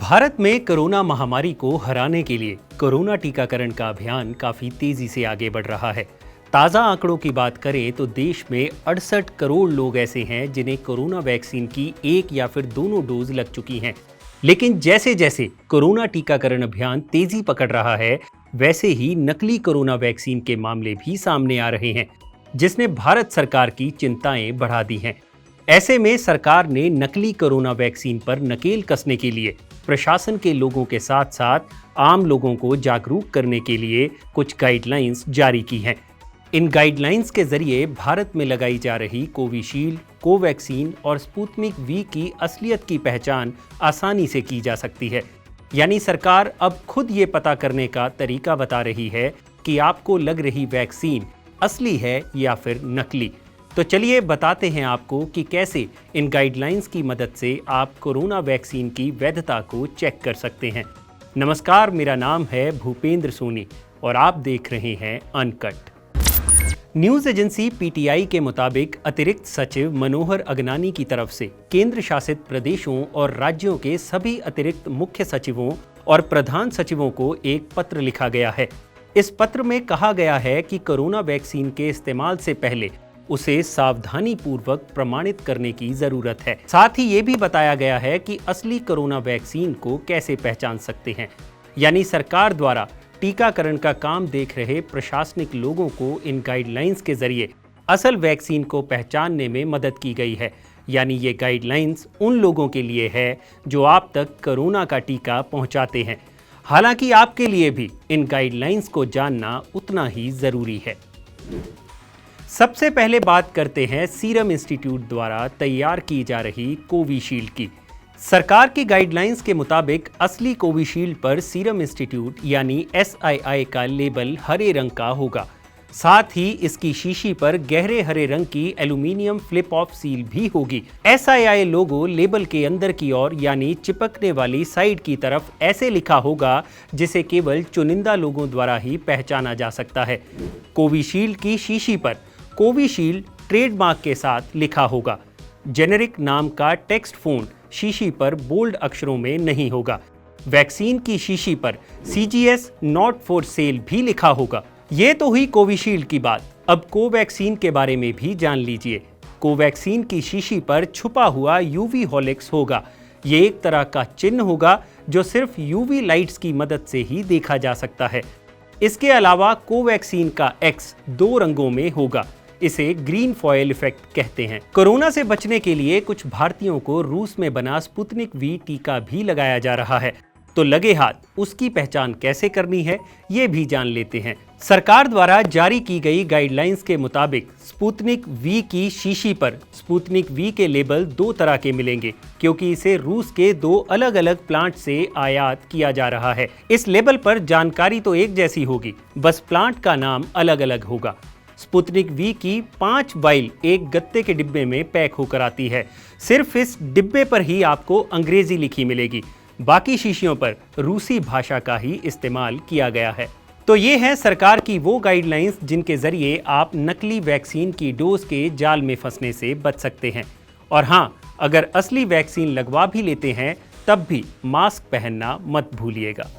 भारत में कोरोना महामारी को हराने के लिए कोरोना टीकाकरण का अभियान काफी तेजी से आगे बढ़ रहा है। ताजा आंकड़ों की बात करें तो देश में 68 करोड़ लोग ऐसे हैं जिन्हें कोरोना वैक्सीन की एक या फिर दोनों डोज लग चुकी हैं। लेकिन जैसे जैसे कोरोना टीकाकरण अभियान तेजी पकड़ रहा है, वैसे ही नकली कोरोना वैक्सीन के मामले भी सामने आ रहे हैं, जिसने भारत सरकार की चिंताएं बढ़ा दी हैं। ऐसे में सरकार ने नकली कोरोना वैक्सीन पर नकेल कसने के लिए प्रशासन के लोगों के साथ साथ आम लोगों को जागरूक करने के लिए कुछ गाइडलाइंस जारी की हैं। इन गाइडलाइंस के जरिए भारत में लगाई जा रही कोविशील्ड, कोवैक्सीन और स्पुतनिक वी की असलियत की पहचान आसानी से की जा सकती है। यानी सरकार अब खुद ये पता करने का तरीका बता रही है कि आपको लग रही वैक्सीन असली है या फिर नकली। तो चलिए बताते हैं आपको कि कैसे इन गाइडलाइंस की मदद से आप कोरोना वैक्सीन की वैधता को चेक कर सकते हैं। नमस्कार, मेरा नाम है भूपेंद्र सोनी और आप देख रहे हैं अनकट। न्यूज एजेंसी पीटीआई के मुताबिक अतिरिक्त सचिव मनोहर अगनानी की तरफ से केंद्र शासित प्रदेशों और राज्यों के सभी अतिरिक्त मुख्य सचिवों और प्रधान सचिवों को एक पत्र लिखा गया है। इस पत्र में कहा गया है कि कोरोना वैक्सीन के इस्तेमाल से पहले उसे सावधानी पूर्वक प्रमाणित करने की जरूरत है। साथ ही ये भी बताया गया है कि असली कोरोना वैक्सीन को कैसे पहचान सकते हैं। यानी सरकार द्वारा टीकाकरण का काम देख रहे प्रशासनिक लोगों को इन गाइडलाइंस के जरिए असल वैक्सीन को पहचानने में मदद की गई है। यानी ये गाइडलाइंस उन लोगों के लिए है जो आप तक कोरोना का टीका पहुंचाते हैं। हालांकि आपके लिए भी इन गाइडलाइंस को जानना उतना ही जरूरी है। सबसे पहले बात करते हैं सीरम इंस्टीट्यूट द्वारा तैयार की जा रही कोविशील्ड की। सरकार की गाइडलाइंस के मुताबिक असली कोविशील्ड पर सीरम इंस्टीट्यूट यानी SII का लेबल हरे रंग का होगा। साथ ही इसकी शीशी पर गहरे हरे रंग की एल्यूमिनियम फ्लिप ऑफ सील भी होगी। SII लोगो लेबल के अंदर की ओर यानी चिपकने वाली साइड की तरफ ऐसे लिखा होगा जिसे केवल चुनिंदा लोगों द्वारा ही पहचाना जा सकता है। कोविशील्ड की शीशी पर कोविशील्ड ट्रेडमार्क के साथ लिखा होगा। जेनेरिक नाम का टेक्स्ट फ़ॉन्ट शीशी पर बोल्ड अक्षरों में नहीं होगा। वैक्सीन की शीशी पर CGS नॉट फॉर सेल भी लिखा होगा। ये तो हुई कोविशील्ड की बात। अब कोवैक्सीन के बारे में भी जान लीजिए। कोवैक्सीन की शीशी पर छुपा हुआ UV हॉलिक्स होगा। ये एक तरह का चिन्ह होगा जो सिर्फ UV लाइट्स की मदद से ही देखा जा सकता है। इसके अलावा कोवैक्सीन का X 2 रंगों में होगा। इसे ग्रीन फॉयल इफेक्ट कहते हैं। कोरोना से बचने के लिए कुछ भारतीयों को रूस में बना स्पुतनिक वी टीका भी लगाया जा रहा है। तो लगे हाथ उसकी पहचान कैसे करनी है, ये भी जान लेते हैं। सरकार द्वारा जारी की गई गाइडलाइंस के मुताबिक स्पुतनिक वी की शीशी पर स्पुतनिक वी के लेबल 2 तरह के मिलेंगे, क्योंकि इसे रूस के 2 अलग अलग प्लांट से आयात किया जा रहा है। इस लेबल पर जानकारी तो एक जैसी होगी, बस प्लांट का नाम अलग अलग होगा। स्पुतनिक वी की 5 वाइल एक गत्ते के डिब्बे में पैक होकर आती है। सिर्फ इस डिब्बे पर ही आपको अंग्रेजी लिखी मिलेगी, बाकी शीशियों पर रूसी भाषा का ही इस्तेमाल किया गया है। तो ये है सरकार की वो गाइडलाइंस जिनके जरिए आप नकली वैक्सीन की डोज के जाल में फंसने से बच सकते हैं। और हाँ, अगर असली वैक्सीन लगवा भी लेते हैं तब भी मास्क पहनना मत भूलिएगा।